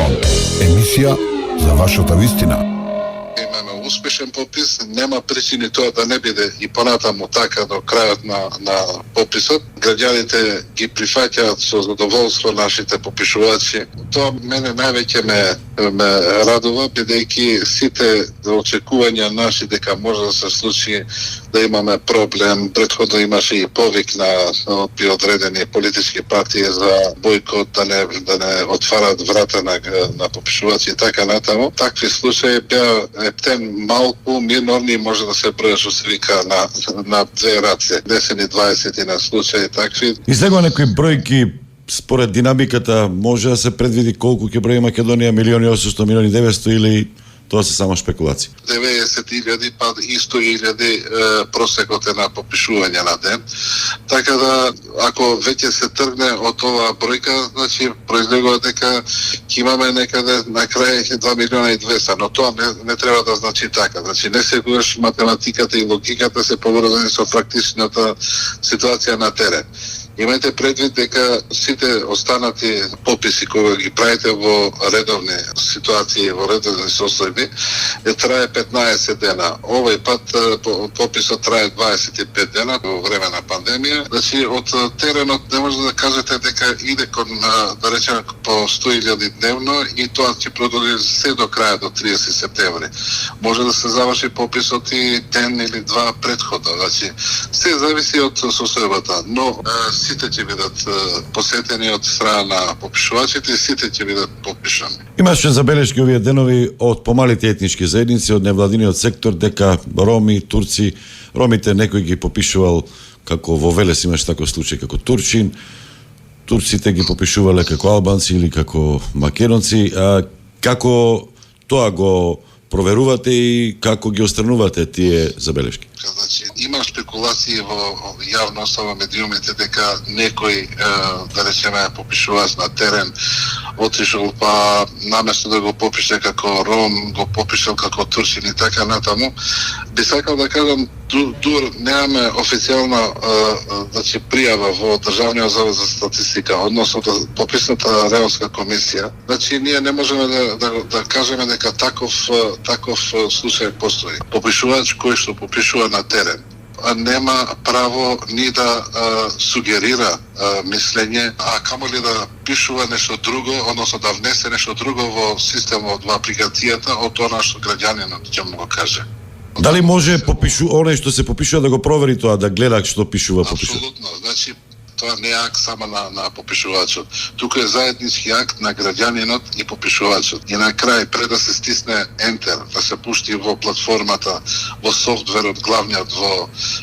фронт. Емисија за вашата вистина. Имаме успешен попис, нема причини тоа да не биде и понатаму така до крајот на пописот. Граѓаните ги прифаќаат со задоволство нашите попишувачи. Тоа мене највеќе ме радува, бидејќи сите очекувања наши дека може да се случи да имаме проблем. Претходно имаше и повик од одредени политички партии за бојкот, да не отварат врата на попишувачи и така натаму. Такви случаи беа ептен малку минорни, може да се броја што се вика на две раце. 10-20 на случаи такви. Излегува некои бројки според динамиката, може да се предвиди колку ќе брои Македонија, 1.800.000, или тоа се само спекулации? 90.000 па и 100.000 просекот е на попишување на ден. Така да, ако веќе се тргне од оваа бројка, значи произлегува дека ќе имаме некаде на крај 2.200.000, но тоа не треба да значи така. Значи не секогаш математиката и логиката се поврзани со практичната ситуација на терен. Имајте предвид дека сите останати пописи кои ги правите во редовни ситуации, во редовни состојби, трае 15 дена. Овој пат пописот трае 25 дена во време на пандемија. Значи од теренот не може да кажете дека иде кон, да речеме, по 100.000 дневно и тоа ќе продолжи се до крај, до 30 септември. Може да се заврши пописот и ден или два предходно. Значи се зависи од состојбата, но сите ќе бидат посетени од страна на попишувачите и сите ќе бидат попишани. Имаше забелешки овие денови од помалите етнички заедници, од невладиниот сектор, дека роми, турци, ромите некој ги попишувал, како во Велес имаш таков случај, како турчин, турците ги попишувале како албанци или како македонци. Како тоа го проверувате и како ги отстранувате тие забелешки? Значи, има спекулации во јавност, во медиумите, дека некој, да речеме, попишувач на терен, отишол па наместо да го попише како ром, го попишал како турчин и така натаму. Би сакал да кажам, дур немаме официјална значи пријава во Државниот завод за статистика, односно пописната реалска комисија. Значи ние не можеме да кажеме дека таков случај постои. Попишувач кој што попишува на терен нема право ни да сугерира мислење, а камоли да пишува нешто друго, односно да внесе нешто друго во системот, во апликацијата, од тоа што граѓанинот ќе му го каже. Дали може оној што се попишува да го провери тоа, да гледа што пишува попишува? Апсолутно. Значи тоа не е акт само на попишувачот. Тука е заеднички акт на граѓанинот и попишувачот. И на крај, пред да се стисне ентер, да се пушти во платформата, во софтверот главниот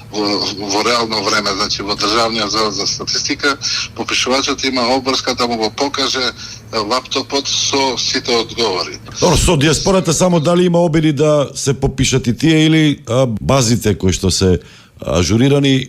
во реално време, значи во Државниот завод за статистика, попишувачот има обврска да му го покаже лаптопот со сите одговори. Добро, со диаспората само дали има обиди да се попишат и тие или базите кои што се ажурирани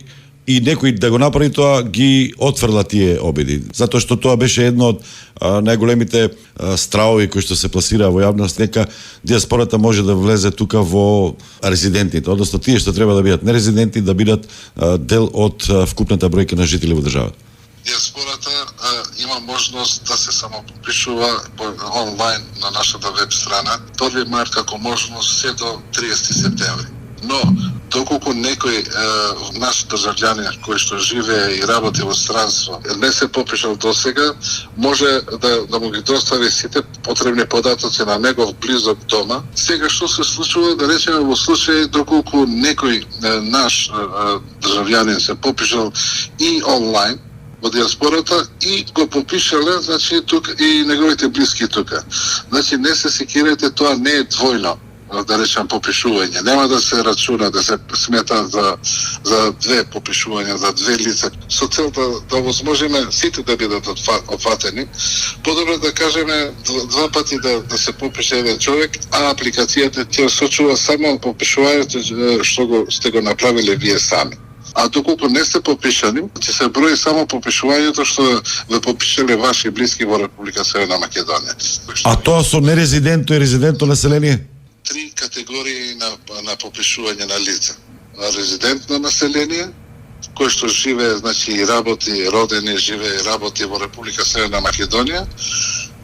и некој да го направи тоа, ги отфрла тие обиди. Затоа што тоа беше едно од најголемите стравови кои што се пласира во јавност, дека диаспората може да влезе тука во резидентите, односно тие што треба да бидат нерезиденти, да бидат дел од вкупната бројка на жители во државата. Диаспората има можност да се самопопишува онлайн на нашата веб страна 1 март како можност се до 30 септември. Но, доколку некој наш државјанин кој што живее и работи во странство не се попишал досега, може да му ги достави сите потребни податоци на негов близок дома. Сега што се случува, да речеме во случај доколку некој наш државјанин се попишал и онлайн во диаспората и го попишале, значи тука и неговите блиски тука. Значи не се секирајте, тоа не е двојно, да речем, попишување. Нема да се рачуна, да се смета за две попишувања, за две лица. Со цел да возможиме сите да бидат опфатени, подобро да кажеме два пати да се попише еден човек, а апликацијата ќе сочува само попишувањето што сте го направиле вие сами. А доколку не сте попишани, ќе се брои само попишувањето што ве попишале ваши блиски во Република Северна Македонија. А тоа со нерезидентно и резидентно население? Три категории на попишување на лица. Резидентно население, кој што живее, значи и работи, родени, живее и работи во Република Северна Македонија,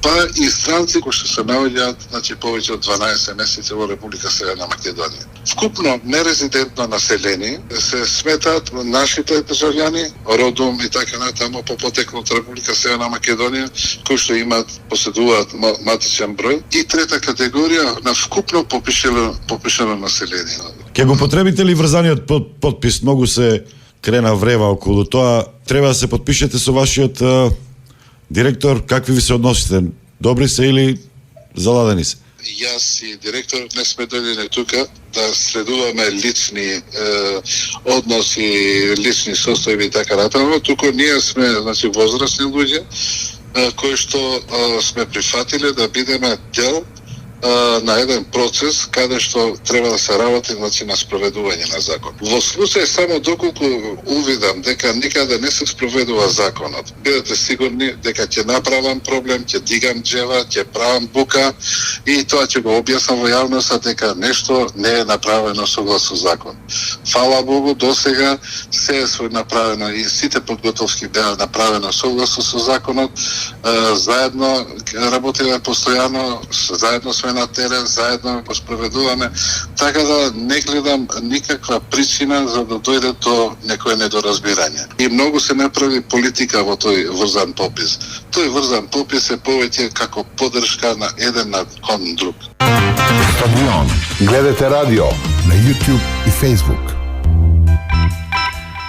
па и странци кои што се наоѓаат, значи повеќе од 12 месеци во Република Северна Македонија. Вкупно нерезидентно население се сметаат нашите државјани, родом и така натаму по потекло од Република Северна Македонија, кои што имаат, поседуваат матичен број, и трета категорија на вкупно попишено население. Ке го потребите ли врзаниот подпис? Многу се крена врева околу тоа. Треба да се подпишете со вашиот директор. Какви ви се односите? Добри се или заладени се? Јас и директор не сме дојдени тука да следуваме лични односи, лични состојби и така натаму. Туку ние сме, значи, возрастни луѓе кои што сме прифатиле да бидеме дел на еден процес каде што треба да се работи, значи, на спроведување на закон. Во случај само доколку увидам дека никаде не се спроведува законот, бидете сигурни дека ќе направам проблем, ќе дигам джева, ќе правам бука и тоа ќе го објаснам во јавноста дека нешто не е направено согласно закон. Фала Богу, досега се е направено и сите подготовки беа направено согласно со законот. Заедно работиме постојано, заедно сме на терен, заедно го спроведуваме, така да не гледам никаква причина за да дојде до некое недоразбирање. И многу се направи политика во тој врзан попис. Тој врзан попис е повеќе како поддршка на еден кон друг. Стадион. Гледате радио на YouTube и Facebook.